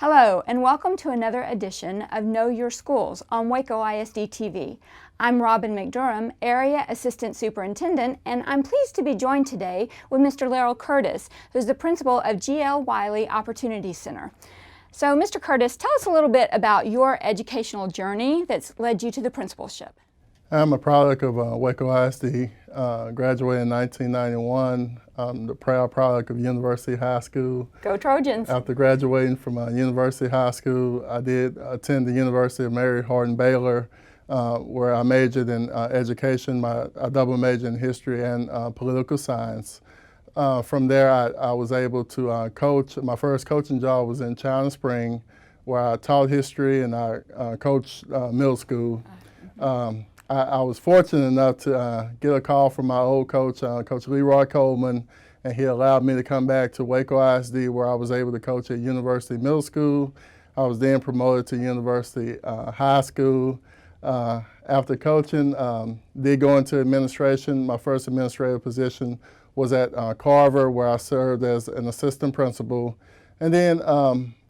Hello, and welcome to another edition of Know Your Schools on Waco ISD TV. I'm Robin McDurham, Area Assistant Superintendent, and I'm pleased to be joined today with Mr. Larryl Curtis, who's the principal of GL Wiley Opportunity Center. So, Mr. Curtis, tell us a little bit about your educational journey that's led you to the principalship. I'm a product of Waco ISD, graduated in 1991. I'm the proud product of University High School. Go Trojans! After graduating from University High School, I did attend the University of Mary Hardin-Baylor, where I majored in education. I double majored in history and political science. From there, I was able to coach. My first coaching job was in China Spring, where I taught history and I coached middle school. I was fortunate enough to get a call from my old coach, Coach Leroy Coleman, and he allowed me to come back to Waco ISD, where I was able to coach at University Middle School. I was then promoted to University High School. After coaching, did go into administration. My first administrative position was at Carver, where I served as an assistant principal. And then,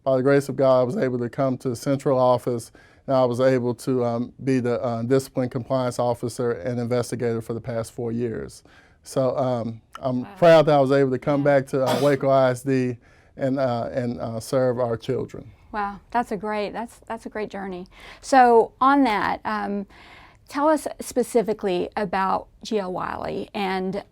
by the grace of God, I was able to come to the central office, and I was able to be the discipline compliance officer and investigator for the past 4 years. So I'm proud that I was able to come back to Waco ISD and serve our children. Wow, that's a great journey. So on that, tell us specifically about GL Wiley and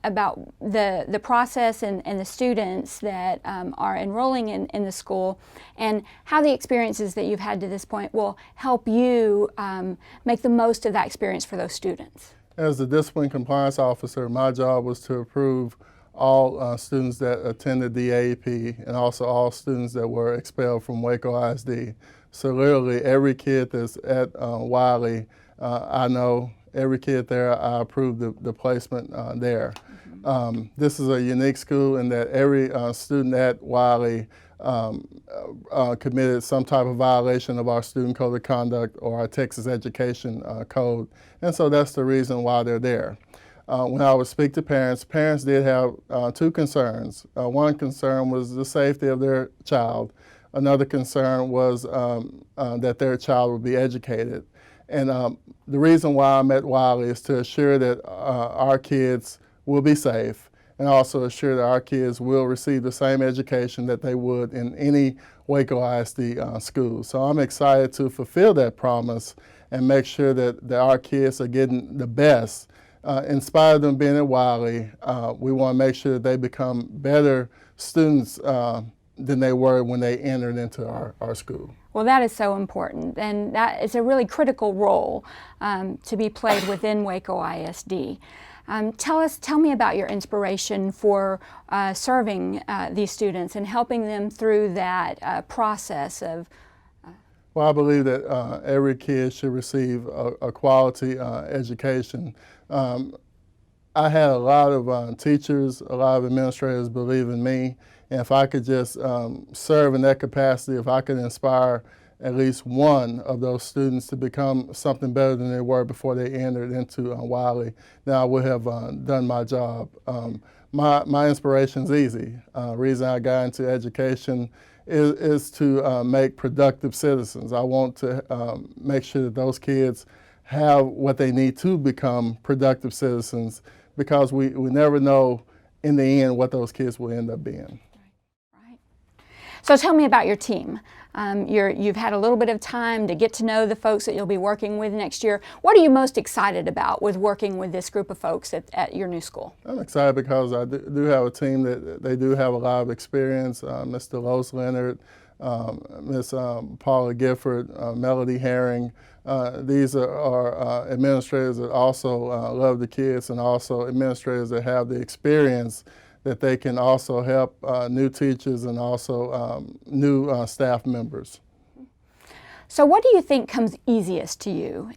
about the process and the students that are enrolling in the school, and how the experiences that you've had to this point will help you make the most of that experience for those students. As the discipline compliance officer, my job was to approve all students that attended the AEP and also all students that were expelled from Waco ISD. So literally every kid that's at Wiley, I know. Every kid there, I approved the placement there. This is a unique school in that every student at Wiley committed some type of violation of our student code of conduct or our Texas education code. And so that's the reason why they're there. When I would speak to parents, parents did have two concerns. One concern was the safety of their child. Another concern was that their child would be educated. And the reason why I'm at Wiley is to assure that our kids will be safe and also assure that our kids will receive the same education that they would in any Waco ISD school. So I'm excited to fulfill that promise and make sure that our kids are getting the best. In spite of them being at Wiley, we want to make sure that they become better students than they were when they entered into our school. Well, that is so important, and that is a really critical role to be played within Waco ISD. Tell me about your inspiration for serving these students and helping them through that process of. Well, I believe that every kid should receive a quality education. I had a lot of teachers, a lot of administrators believe in me. And if I could just serve in that capacity, if I could inspire at least one of those students to become something better than they were before they entered into Wiley, then I would have done my job. My inspiration is easy. Reason I got into education is to make productive citizens. I want to make sure that those kids have what they need to become productive citizens, because we never know in the end what those kids will end up being. So tell me about your team. You've had a little bit of time to get to know the folks that you'll be working with next year. What are you most excited about with working with this group of folks at your new school? I'm excited because I do have a team that they do have a lot of experience. Mr. Los Leonard, Miss Paula Gifford, Melody Herring. These are administrators that also love the kids, and also administrators that have the experience that they can also help new teachers and also new staff members. So what do you think comes easiest to you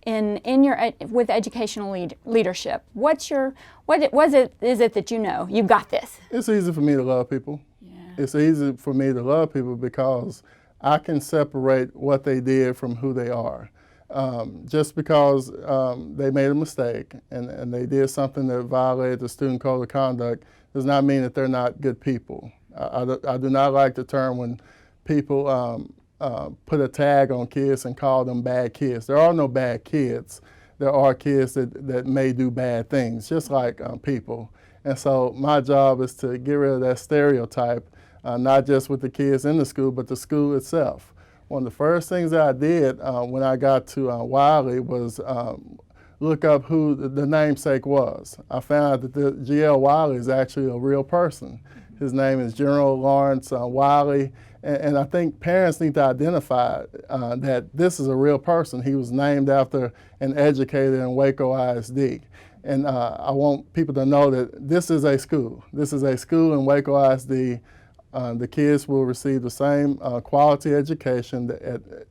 with educational leadership? What is it that you know you've got this? It's easy for me to love people. Yeah. It's easy for me to love people because I can separate what they did from who they are. Just because they made a mistake and they did something that violated the student code of conduct does not mean that they're not good people. I do not like the term when people put a tag on kids and call them bad kids. There are no bad kids. There are kids that may do bad things, just like people. And so my job is to get rid of that stereotype, not just with the kids in the school, but the school itself. One of the first things that I did when I got to Wiley was look up who the namesake was. I found out that the G.L. Wiley is actually a real person. His name is General Lawrence Wiley, and I think parents need to identify that this is a real person. He was named after an educator in Waco ISD. And I want people to know that this is a school. This is a school in Waco ISD. The kids will receive the same quality education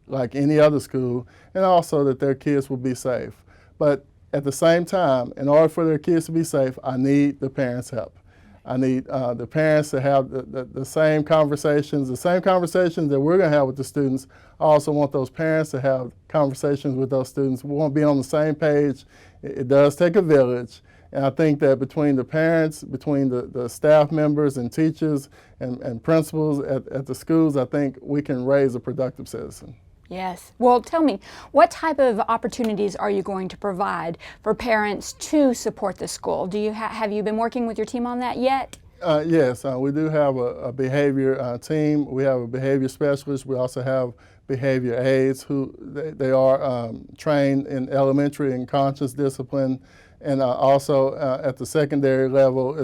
like any other school, and also that their kids will be safe. But at the same time, in order for their kids to be safe, I need the parents' help. I need the parents to have the same conversations that we're going to have with the students. I also want those parents to have conversations with those students. We want to be on the same page. It does take a village. And I think that between the parents, between the staff members and teachers and principals at the schools, I think we can raise a productive citizen. Yes. Well, tell me, what type of opportunities are you going to provide for parents to support the school? Do you have you been working with your team on that yet? Yes, we do have a behavior team. We have a behavior specialist. We also have behavior aides who they are trained in elementary and conscious discipline. And also at the secondary level,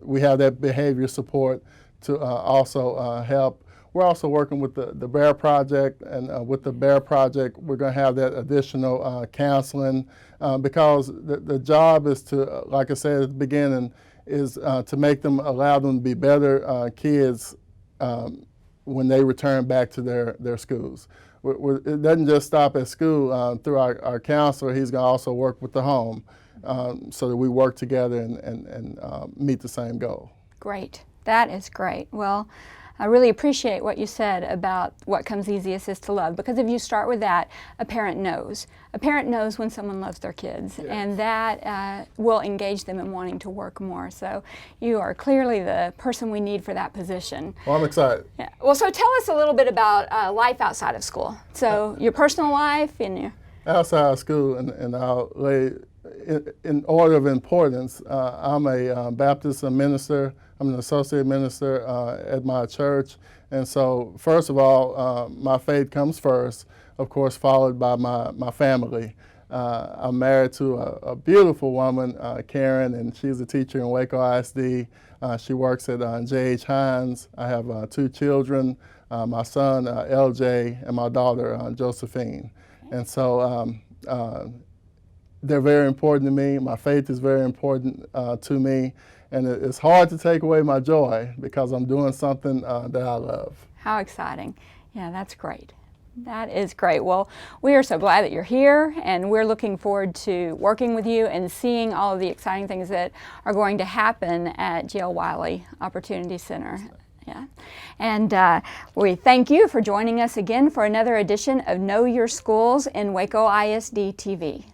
we have that behavior support to also help. We're also working with the BEAR Project, and with the BEAR Project, we're going to have that additional counseling because the job is to, like I said at the beginning, is to allow them to be better kids when they return back to their schools. It doesn't just stop at school. Through our counselor, he's going to also work with the home so that we work together and meet the same goal. Great. That is great. Well, I really appreciate what you said about what comes easiest is to love, because if you start with that, a parent knows. A parent knows when someone loves their kids, yes. And that will engage them in wanting to work more. So you are clearly the person we need for that position. Well, I'm excited. Yeah. Well, so tell us a little bit about life outside of school. So your personal life and your... Outside of school, and I'll lay in order of importance, I'm a Baptist minister. I'm an associate minister at my church. And so, first of all, my faith comes first, of course, followed by my family. I'm married to a beautiful woman, Karen, and she's a teacher in Waco ISD. She works at J.H. Hines. I have 2 children, my son, LJ, and my daughter, Josephine. And so they're very important to me. My faith is very important to me. And it's hard to take away my joy because I'm doing something that I love. How exciting. Yeah, that's great. That is great. Well, we are so glad that you're here, and we're looking forward to working with you and seeing all of the exciting things that are going to happen at G.L. Wiley Opportunity Center. Yeah. And we thank you for joining us again for another edition of Know Your Schools in Waco ISD TV.